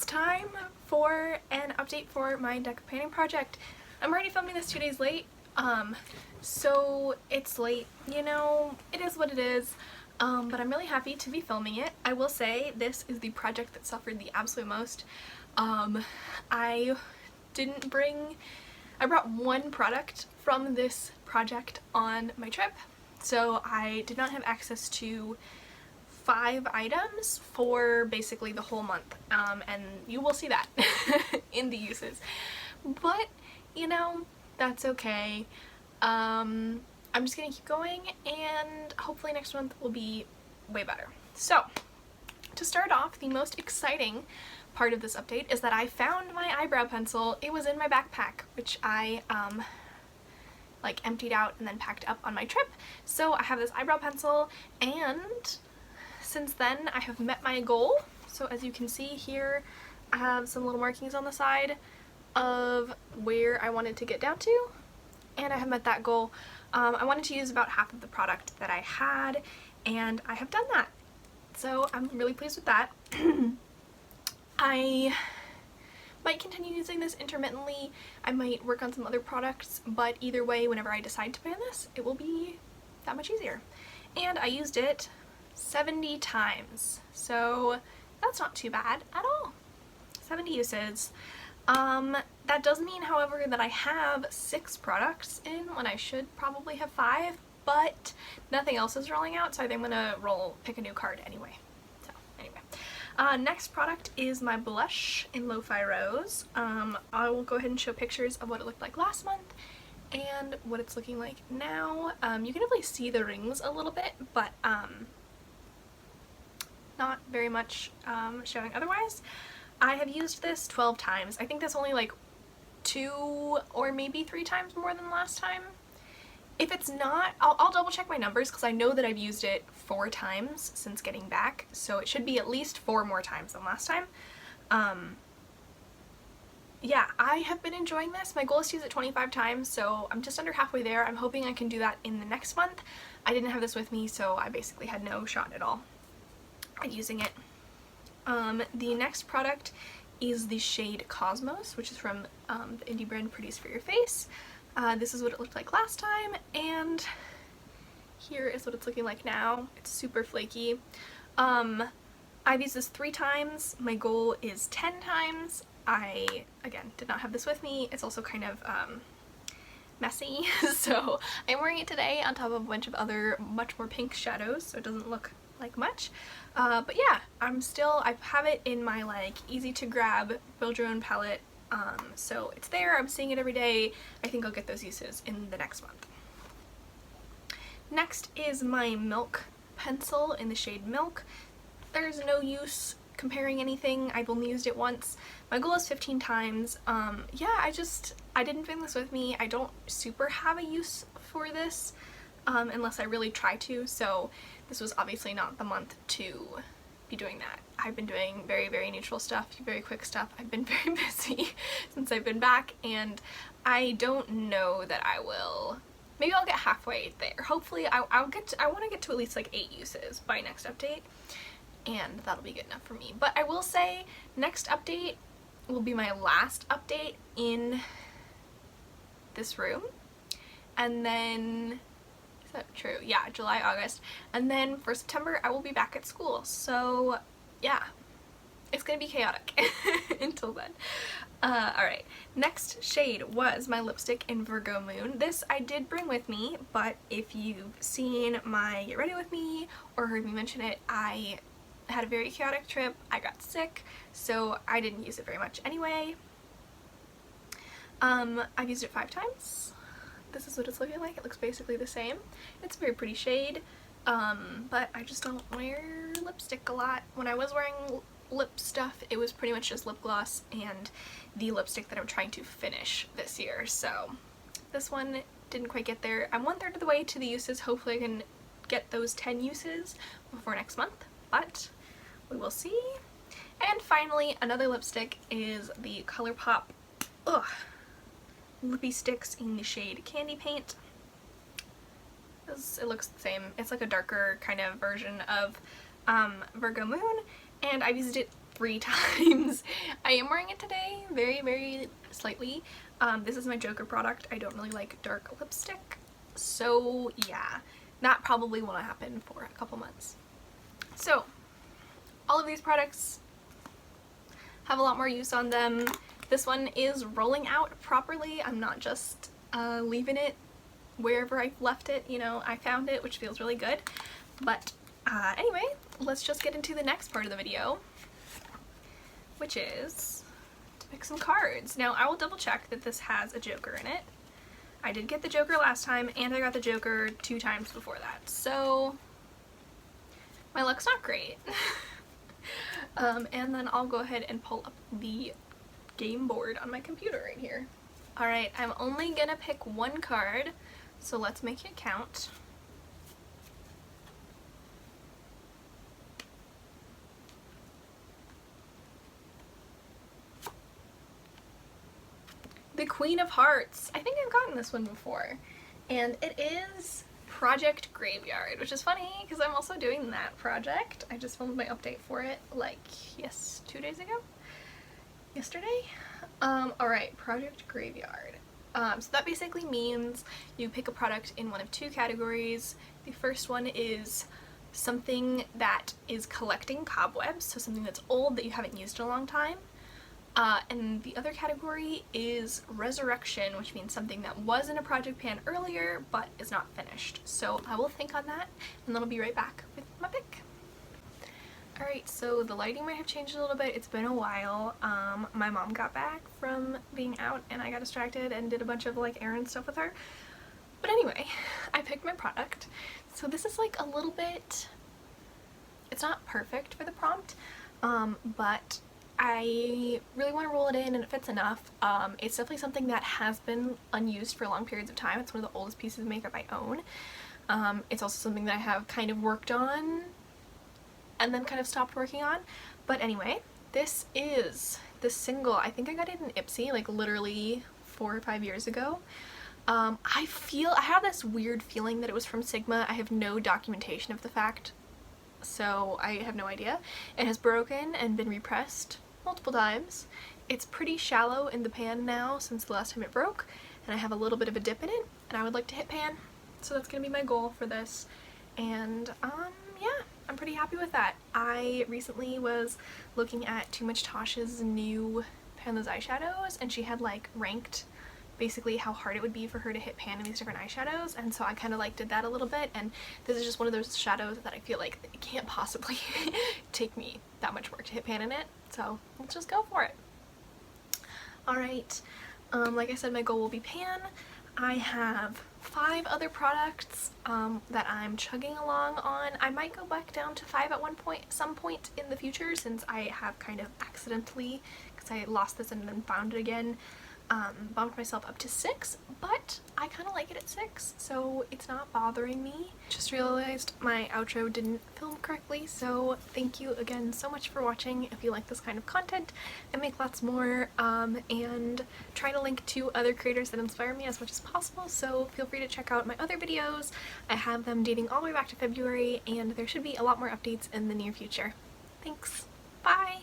time for an update for my deck painting project. I'm already filming this 2 days late, so it's late, you know, it is what it is, but I'm really happy to be filming it. I will say this is the project that suffered the absolute most. I brought one product from this project on my trip, so I did not have access to 5 items for basically the whole month, and you will see that in the uses, but you know, that's okay. I'm just gonna keep going and hopefully next month will be way better. So to start off, the most exciting part of this update is that I found my eyebrow pencil. It was in my backpack, which I like emptied out and then packed up on my trip. So I have this eyebrow pencil, and since then I have met my goal. So as you can see here, I have some little markings on the side of where I wanted to get down to, and I have met that goal. I wanted to use about half of the product that I had, and I have done that. So I'm really pleased with that. I might continue using this intermittently. I might work on some other products, but either way, whenever I decide to pan this, it will be that much easier. And I used it 70 times, so that's not too bad at all. 70 uses. That does mean, however, that I have 6 products in when I should probably have 5, but nothing else is rolling out, so I think I'm gonna pick a new card anyway. So anyway, next product is my blush in Lo-Fi Rose. I will go ahead and show pictures of what it looked like last month and what it's looking like now. You can definitely see the rings a little bit, but not very much showing otherwise. I have used this 12 times. I think that's only like 2 or maybe 3 times more than last time. If it's not, I'll double check my numbers because I know that I've used it 4 times since getting back, so it should be at least 4 more times than last time. Yeah, I have been enjoying this. My goal is to use it 25 times, so I'm just under halfway there. I'm hoping I can do that in the next month. I didn't have this with me, so I basically had no shot at all at using it. The next product is the shade Cosmos, which is from the indie brand Pretties for Your Face. This is what it looked like last time, and here is what it's looking like now. It's super flaky. I've used this 3 times. My goal is 10 times. I, again, did not have this with me. It's also kind of messy, so I'm wearing it today on top of a bunch of other much more pink shadows, so it doesn't look like much. But yeah, I have it in my like easy to grab build your own palette, so it's there. I'm seeing it every day. I think I'll get those uses in the next month. Next is my Milk pencil in the shade Milk. There's no use comparing anything. I've only used it once. My goal is 15 times. Yeah, I didn't bring this with me. I don't super have a use for this unless I really try to, so this was obviously not the month to be doing that. I've been doing very, very neutral stuff, very quick stuff. I've been very busy since I've been back, and I don't know that I will. Maybe I'll get halfway there. Hopefully I want to get to at least like 8 uses by next update, and that'll be good enough for me. But I will say next update will be my last update in this room, and then is that true? Yeah, July, August. And then for September, I will be back at school. So yeah, it's gonna be chaotic until then. Alright, next shade was my lipstick in Virgo Moon. This I did bring with me, but if you've seen my Get Ready With Me or heard me mention it, I had a very chaotic trip. I got sick, so I didn't use it very much anyway. I've used it 5 times. This is what it's looking like. It looks basically the same. It's a very pretty shade, but I just don't wear lipstick a lot. When I was wearing lip stuff, it was pretty much just lip gloss and the lipstick that I'm trying to finish this year, so this one didn't quite get there. I'm 1/3 of the way to the uses. Hopefully I can get those 10 uses before next month, but we will see. And finally, another lipstick is the ColourPop lippy sticks in the shade Candy Paint. It looks the same. It's like a darker kind of version of Virgo Moon, and I've used it 3 times. I am wearing it today, very, very slightly. This is my Joker product. I don't really like dark lipstick, so yeah, that probably won't happen for a couple months. So all of these products have a lot more use on them. This one is rolling out properly. I'm not just leaving it wherever I left it, you know, I found it, which feels really good. But anyway, let's just get into the next part of the video, which is to pick some cards. Now, I will double check that this has a Joker in it. I did get the Joker last time, and I got the Joker 2 times before that, so my luck's not great. And then I'll go ahead and pull up the game board on my computer right here. Alright, I'm only gonna pick 1 card, so let's make it count. The Queen of Hearts. I think I've gotten this one before, and it is Project Graveyard, which is funny because I'm also doing that project. I just filmed my update for it like 2 days ago? Yesterday? Alright, Project Graveyard. So that basically means you pick a product in one of 2 categories. The first one is something that is collecting cobwebs, so something that's old that you haven't used in a long time. And the other category is resurrection, which means something that was in a project pan earlier but is not finished. So I will think on that, and then I'll be right back with my pick. Alright, so the lighting might have changed a little bit. It's been a while. My mom got back from being out and I got distracted and did a bunch of like errand stuff with her. But anyway, I picked my product. So this is like a little bit, it's not perfect for the prompt, but I really want to roll it in and it fits enough. It's definitely something that has been unused for long periods of time. It's one of the oldest pieces of makeup I own. It's also something that I have kind of worked on and then kind of stopped working on. But anyway, this is the single. I think I got it in Ipsy like literally 4 or 5 years ago. I have this weird feeling that it was from Sigma. I have no documentation of the fact, so I have no idea. It has broken and been repressed multiple times. It's pretty shallow in the pan now since the last time it broke, and I have a little bit of a dip in it, and I would like to hit pan. So that's gonna be my goal for this. And yeah, I'm pretty happy with that. I recently was looking at Too Much Tosh's new Pan Those Eyeshadows, and she had like ranked basically how hard it would be for her to hit pan in these different eyeshadows, and so I kind of like did that a little bit, and this is just one of those shadows that I feel like it can't possibly take me that much work to hit pan in it, so let's just go for it. Alright, like I said, my goal will be pan. I have 5 other products that I'm chugging along on. I might go back down to 5 at some point in the future, since I have kind of accidentally, because I lost this and then found it again, bumped myself up to 6, but I kind of like it at 6, so it's not bothering me. Just realized my outro didn't film correctly, so thank you again so much for watching. If you like this kind of content, I make lots more, and try to link to other creators that inspire me as much as possible, so feel free to check out my other videos. I have them dating all the way back to February, and there should be a lot more updates in the near future. Thanks! Bye!